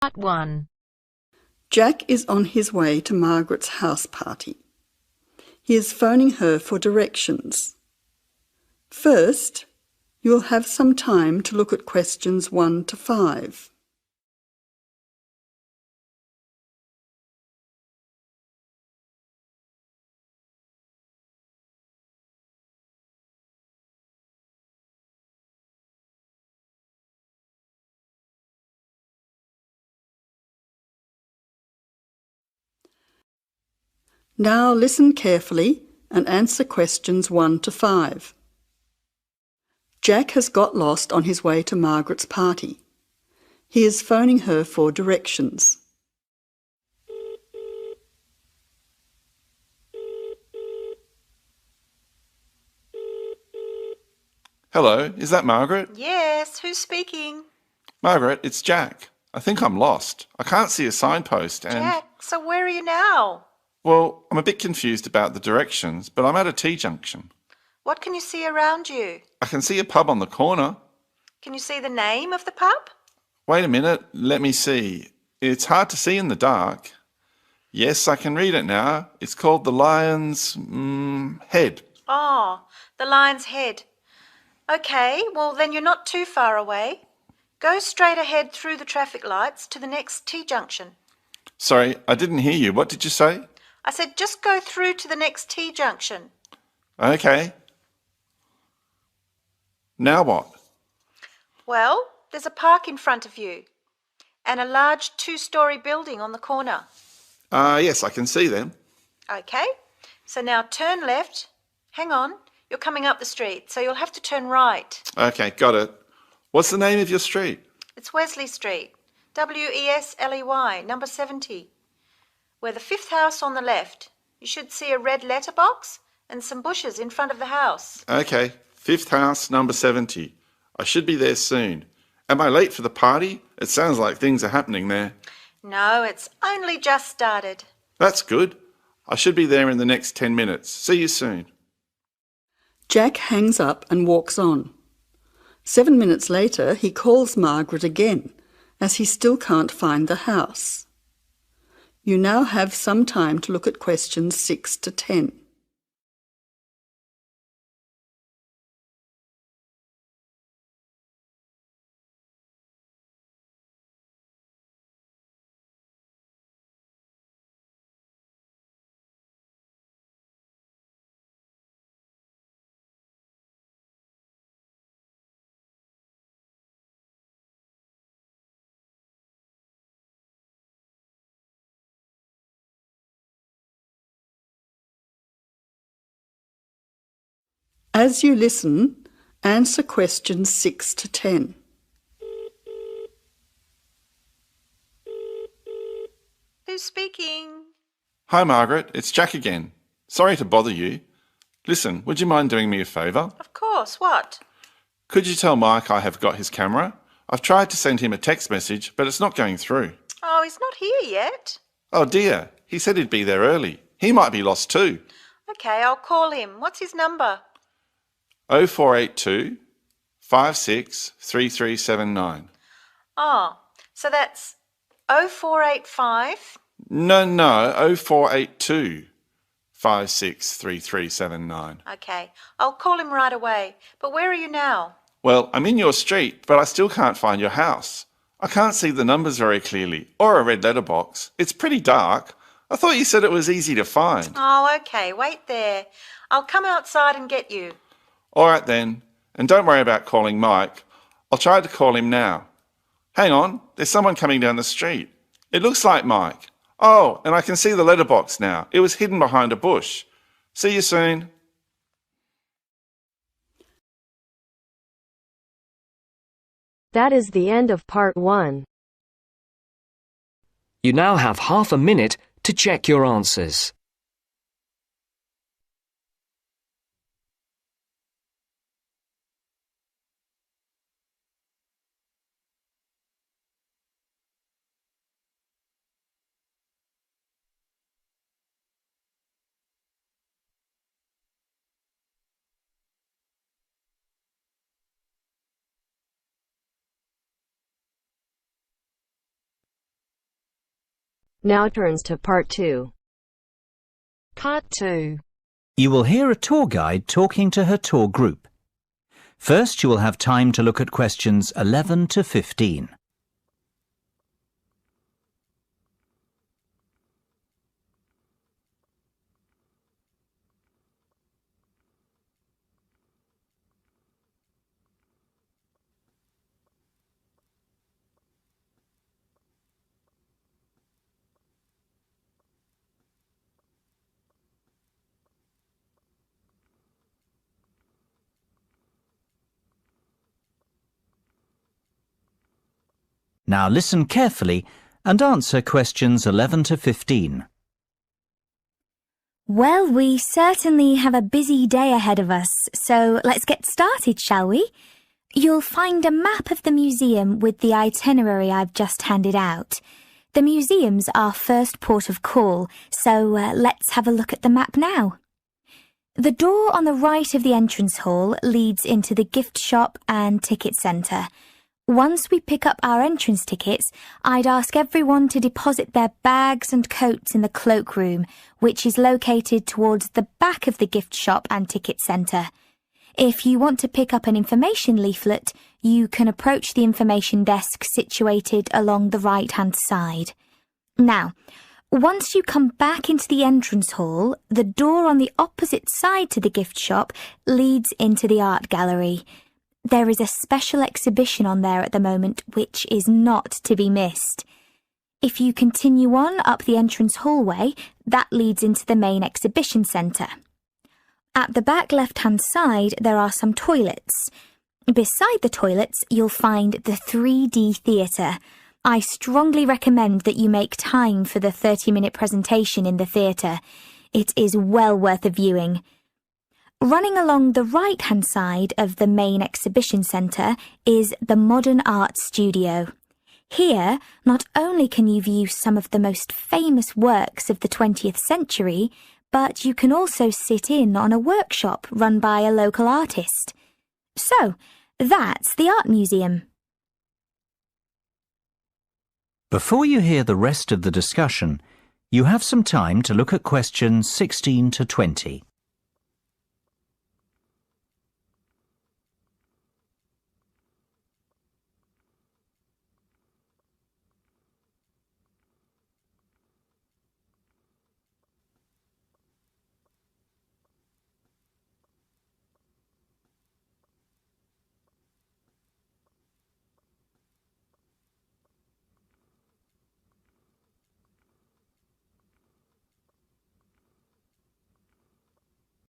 Part 1. Jack is on his way to Margaret's house party. He is phoning her for directions. First, you will have some time to look at questions 1 to 5. Now listen carefully and answer questions 1 to 5. Jack has got lost on his way to Margaret's party. He is phoning her for directions. Hello, is that Margaret? Yes, who's speaking? Margaret, it's Jack. I think I'm lost. I can't see a signpost and... Jack, so where are you now? Well, I'm a bit confused about the directions, but I'm at a T-junction. What can you see around you? I can see a pub on the corner. Can you see the name of the pub? Wait a minute, let me see. It's hard to see in the dark. Yes, I can read it now. It's called the Lion's... Head. Oh, the Lion's Head. Okay, well then you're not too far away. Go straight ahead through the traffic lights to the next T-junction. Sorry, I didn't hear you. What did you say? I said just go through to the next T-junction. Okay. Now what? Well, there's a park in front of you and a large 2-storey building on the corner. Yes, I can see them. Okay, so now turn left. Hang on, you're coming up the street, so you'll have to turn right. Okay, got it. What's the name of your street? It's Wesley Street, Wesley, number 70. We're the 5th house on the left. You should see a red letterbox and some bushes in front of the house. Okay, 5th house, number 70. I should be there soon. Am I late for the party? It sounds like things are happening there. No, it's only just started. That's good. I should be there in the next 10 minutes. See you soon. Jack hangs up and walks on. 7 minutes later, he calls Margaret again, as he still can't find the house. You now have some time to look at questions 6 to 10. As you listen, answer questions 6 to 10. Who's speaking? Hi, Margaret. It's Jack again. Sorry to bother you. Listen, would you mind doing me a favour? Of course, what? Could you tell Mike I have got his camera? I've tried to send him a text message, but it's not going through. Oh, he's not here yet. Oh dear, he said he'd be there early. He might be lost too. Okay, I'll call him. What's his number? 0482 56 3379. Oh, so that's 0485. No, 0482 56 3379. Okay, I'll call him right away. But where are you now? Well, I'm in your street, but I still can't find your house. I can't see the numbers very clearly, or a red letterbox. It's pretty dark. I thought you said it was easy to find. Oh, okay, wait there. I'll come outside and get you. All right then, and don't worry about calling Mike. I'll try to call him now. Hang on, there's someone coming down the street. It looks like Mike. Oh, and I can see the letterbox now. It was hidden behind a bush. See you soon. That is the end of Part 1. You now have half a minute to check your answers. Now turns to Part 2. Part 2. You will hear a tour guide talking to her tour group. First, you will have time to look at questions 11 to 15. Now listen carefully and answer questions 11 to 15. Well, we certainly have a busy day ahead of us, so let's get started, shall we? You'll find a map of the museum with the itinerary I've just handed out. The museum's our first port of call, so let's have a look at the map now. The door on the right of the entrance hall leads into the gift shop and ticket centre. Once we pick up our entrance tickets, I'd ask everyone to deposit their bags and coats in the cloakroom, which is located towards the back of the gift shop and ticket centre. If you want to pick up an information leaflet, you can approach the information desk situated along the right-hand side. Now, once you come back into the entrance hall, the door on the opposite side to the gift shop leads into the art gallery. There is a special exhibition on there at the moment which is not to be missed. If you continue on up the entrance hallway, that leads into the main exhibition centre. At the back left-hand side, there are some toilets. Beside the toilets, you'll find the 3D theatre. I strongly recommend that you make time for the 30-minute presentation in the theatre. It is well worth a viewing. Running along the right-hand side of the main exhibition centre is the Modern Art Studio. Here, not only can you view some of the most famous works of the 20th century, but you can also sit in on a workshop run by a local artist. So, that's the Art Museum. Before you hear the rest of the discussion, you have some time to look at questions 16 to 20.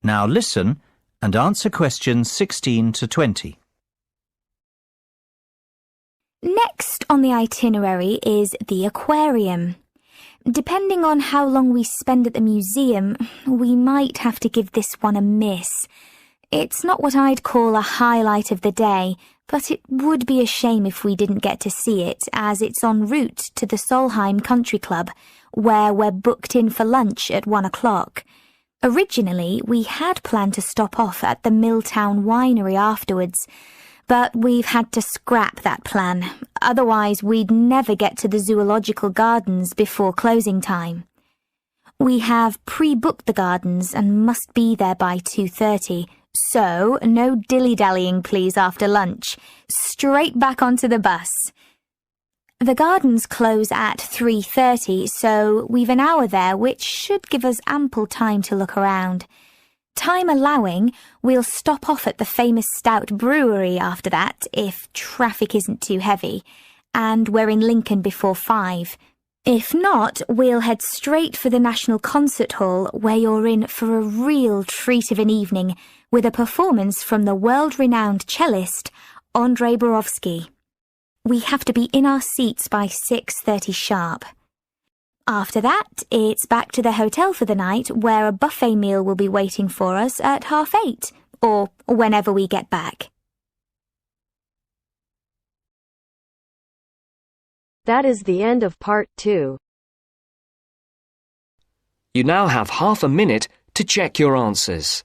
Now listen and answer questions 16 to 20. Next on the itinerary is the aquarium. Depending on how long we spend at the museum, we might have to give this one a miss. It's not what I'd call a highlight of the day, but it would be a shame if we didn't get to see it, as it's en route to the Solheim Country Club, where we're booked in for lunch at 1 o'clock. Originally, we had planned to stop off at the Milltown Winery afterwards, but we've had to scrap that plan. Otherwise, we'd never get to the Zoological Gardens before closing time. We have pre-booked the gardens and must be there by 2:30, so no dilly-dallying please after lunch. Straight back onto the bus. The gardens close at 3:30, so we've an hour there, which should give us ample time to look around. Time allowing, we'll stop off at the famous Stout Brewery after that, if traffic isn't too heavy, and we're in Lincoln before 5. If not, we'll head straight for the National Concert Hall, where you're in for a real treat of an evening, with a performance from the world-renowned cellist, Andrei Borovsky. We have to be in our seats by 6:30 sharp. After that, it's back to the hotel for the night, where a buffet meal will be waiting for us at 8:30, or whenever we get back. That is the end of Part 2. You now have half a minute to check your answers.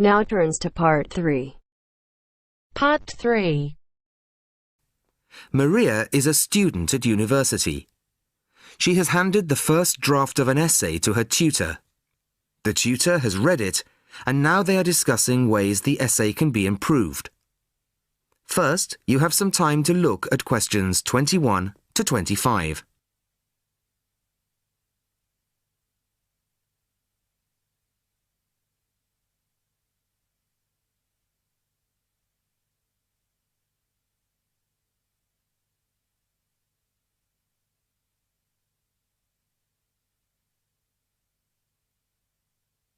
Now turns to Part 3. Part 3. Maria is a student at university. She has handed the first draft of an essay to her tutor. The tutor has read it, and now they are discussing ways the essay can be improved. First, you have some time to look at questions 21 to 25.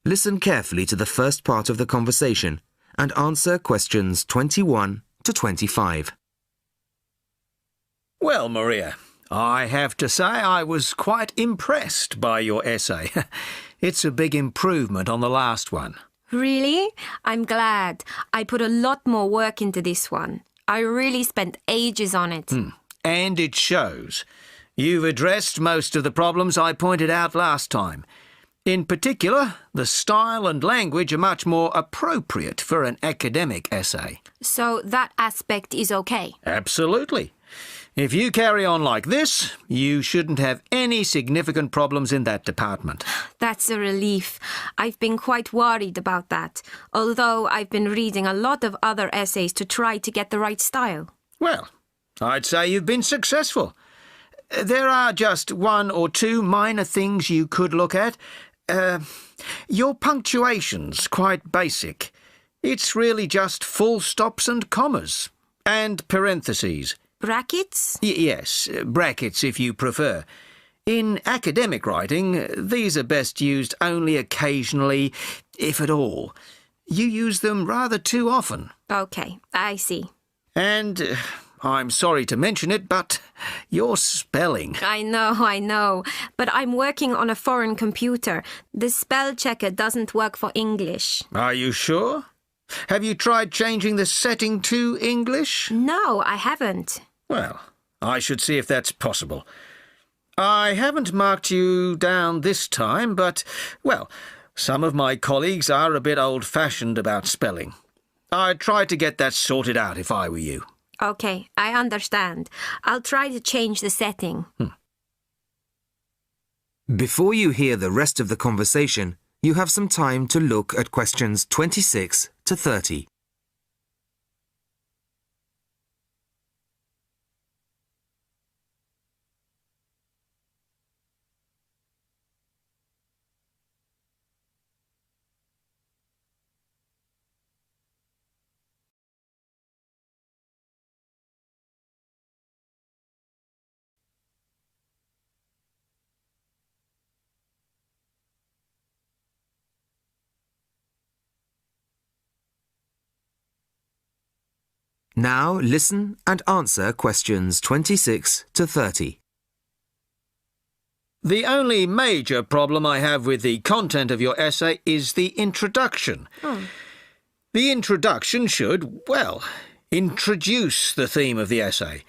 Listen carefully to the first part of the conversation and answer questions 21 to 25. Well, Maria, I have to say I was quite impressed by your essay. It's a big improvement on the last one. Really? I'm glad. I put a lot more work into this one. I really spent ages on it. And it shows. You've addressed most of the problems I pointed out last time. In particular, the style and language are much more appropriate for an academic essay. So that aspect is okay? Absolutely. If you carry on like this, you shouldn't have any significant problems in that department. That's a relief. I've been quite worried about that, although I've been reading a lot of other essays to try to get the right style. Well, I'd say you've been successful. There are just one or two minor things you could look at. Your punctuation's quite basic. It's really just full stops and commas. And parentheses. Brackets? Yes, brackets if you prefer. In academic writing, these are best used only occasionally, if at all. You use them rather too often. Okay, I see. And I'm sorry to mention it, but your spelling. I know. But I'm working on a foreign computer. The spell checker doesn't work for English. Are you sure? Have you tried changing the setting to English? No, I haven't. Well, I should see if that's possible. I haven't marked you down this time, but, well, some of my colleagues are a bit old-fashioned about spelling. I'd try to get that sorted out if I were you. Okay, I understand. I'll try to change the setting. Before you hear the rest of the conversation, you have some time to look at questions 26 to 30. Now listen and answer questions 26 to 30. The only major problem I have with the content of your essay is the introduction. The introduction should, well, introduce the theme of the essay.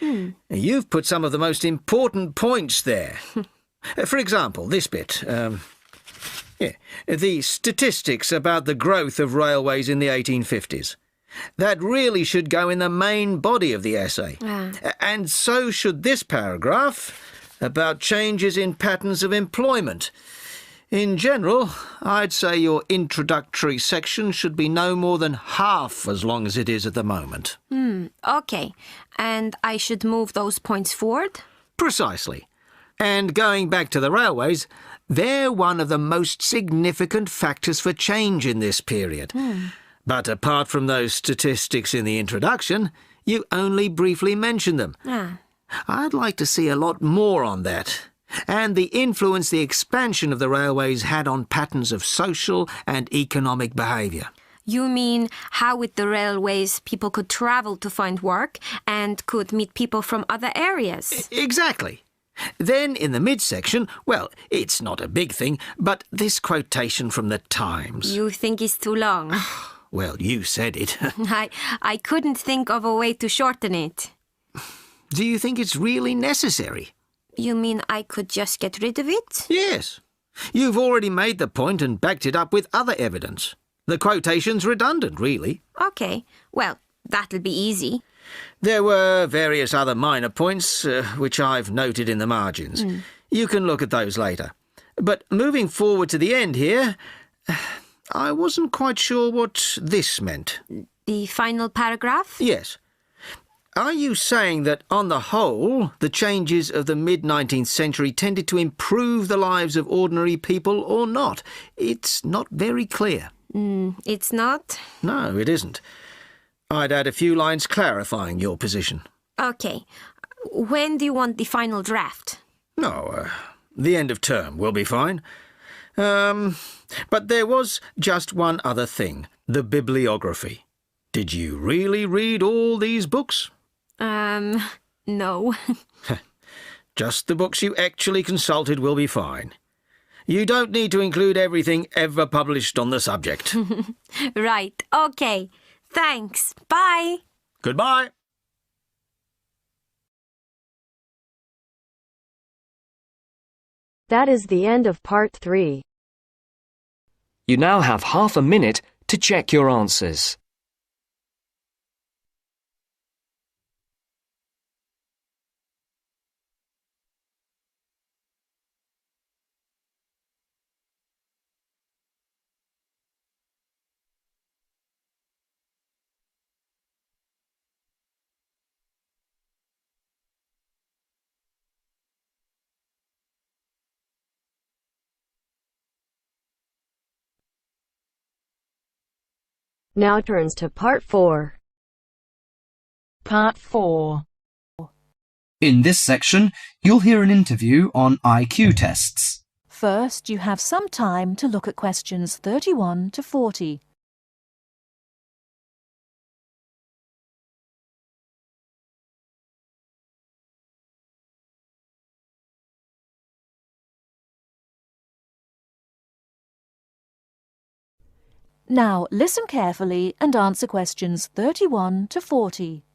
You've put some of the most important points there. For example, this bit. The statistics about the growth of railways in the 1850s. That really should go in the main body of the essay. And so should this paragraph about changes in patterns of employment. In general, I'd say your introductory section should be no more than half as long as it is at the moment. Okay. And I should move those points forward? Precisely. And going back to the railways, they're one of the most significant factors for change in this period. But apart from those statistics in the introduction, you only briefly mention them. I'd like to see a lot more on that, and the influence the expansion of the railways had on patterns of social and economic behaviour. You mean how with the railways people could travel to find work and could meet people from other areas? Exactly. Then in the midsection, well, it's not a big thing, but this quotation from the Times. You think it's too long? Well, you said it. I couldn't think of a way to shorten it. Do you think it's really necessary? You mean I could just get rid of it? Yes. You've already made the point and backed it up with other evidence. The quotation's redundant, really. OK, well, that'll be easy. There were various other minor points, which I've noted in the margins. You can look at those later. But moving forward to the end here, I wasn't quite sure what this meant. The final paragraph? Yes. Are you saying that, on the whole, the changes of the mid-19th century tended to improve the lives of ordinary people or not? It's not very clear. It's not? No, it isn't. I'd add a few lines clarifying your position. OK. When do you want the final draft? No, the end of term will be fine. But there was just one other thing, the bibliography. Did you really read all these books? No. Just the books you actually consulted will be fine. You don't need to include everything ever published on the subject. Right, OK. Thanks. Bye. Goodbye. That is the end of part 3. You now have half a minute to check your answers. Now turns to part 4. Part 4. In this section, you'll hear an interview on IQ tests. First, you have some time to look at questions 31 to 40. Now, listen carefully and answer questions 31 to 40.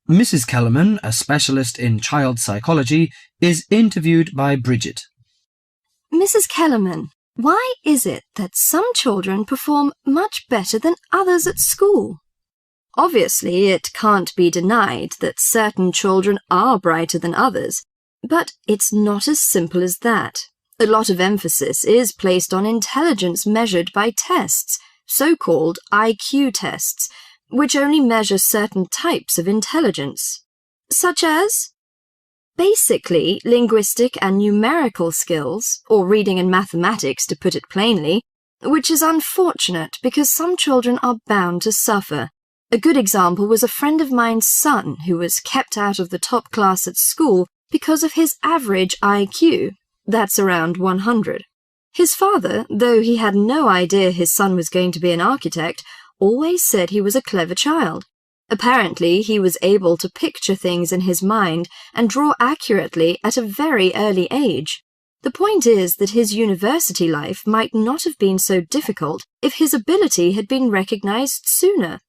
Mrs. Kellerman, a specialist in child psychology, is interviewed by Bridget. Mrs. Kellerman, why is it that some children perform much better than others at school? Obviously, it can't be denied that certain children are brighter than others, but it's not as simple as that. A lot of emphasis is placed on intelligence measured by tests, so-called IQ tests, which only measure certain types of intelligence, such as basically linguistic and numerical skills, or reading and mathematics to put it plainly, which is unfortunate because some children are bound to suffer. A good example was a friend of mine's son who was kept out of the top class at school because of his average IQ. That's around 100. His father, though he had no idea his son was going to be an architect, always said he was a clever child. Apparently, he was able to picture things in his mind and draw accurately at a very early age. The point is that his university life might not have been so difficult if his ability had been recognized sooner.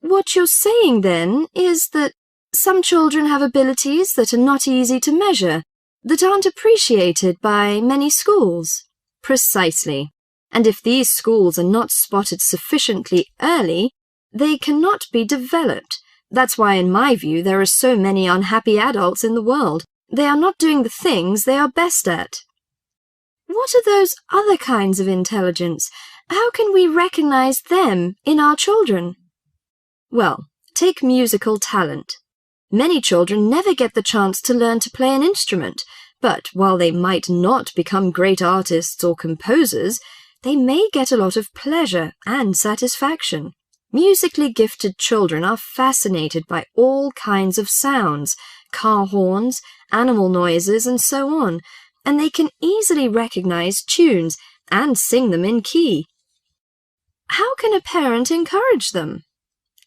What you're saying, then, is that some children have abilities that are not easy to measure, that aren't appreciated by many schools. Precisely. And if these schools are not spotted sufficiently early, they cannot be developed. That's why, in my view, there are so many unhappy adults in the world. They are not doing the things they are best at. What are those other kinds of intelligence? How can we recognize them in our children? Well, take musical talent. Many children never get the chance to learn to play an instrument, but while they might not become great artists or composers, they may get a lot of pleasure and satisfaction. Musically gifted children are fascinated by all kinds of sounds, car horns, animal noises, and so on, and they can easily recognize tunes and sing them in key. How can a parent encourage them?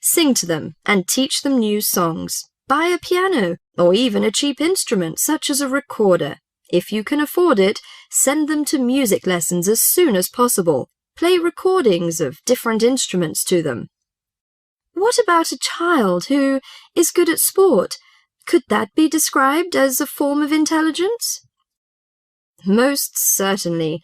Sing to them and teach them new songs. Buy a piano, or even a cheap instrument such as a recorder. If you can afford it, send them to music lessons as soon as possible. Play recordings of different instruments to them. What about a child who is good at sport? Could that be described as a form of intelligence? Most certainly.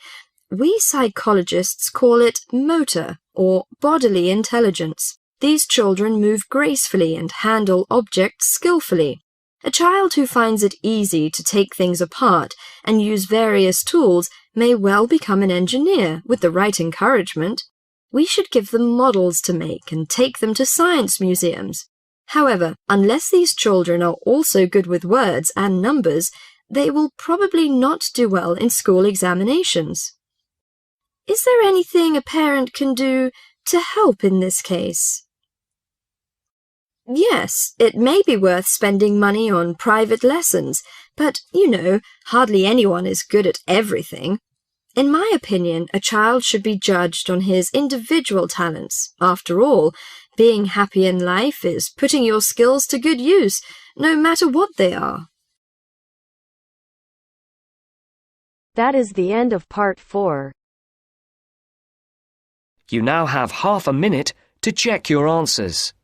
We psychologists call it motor or bodily intelligence. These children move gracefully and handle objects skillfully. A child who finds it easy to take things apart and use various tools may well become an engineer with the right encouragement. We should give them models to make and take them to science museums. However, unless these children are also good with words and numbers, they will probably not do well in school examinations. Is there anything a parent can do to help in this case? Yes, it may be worth spending money on private lessons, but, hardly anyone is good at everything. In my opinion, a child should be judged on his individual talents. After all, being happy in life is putting your skills to good use, no matter what they are. That is the end of part 4. You now have half a minute to check your answers.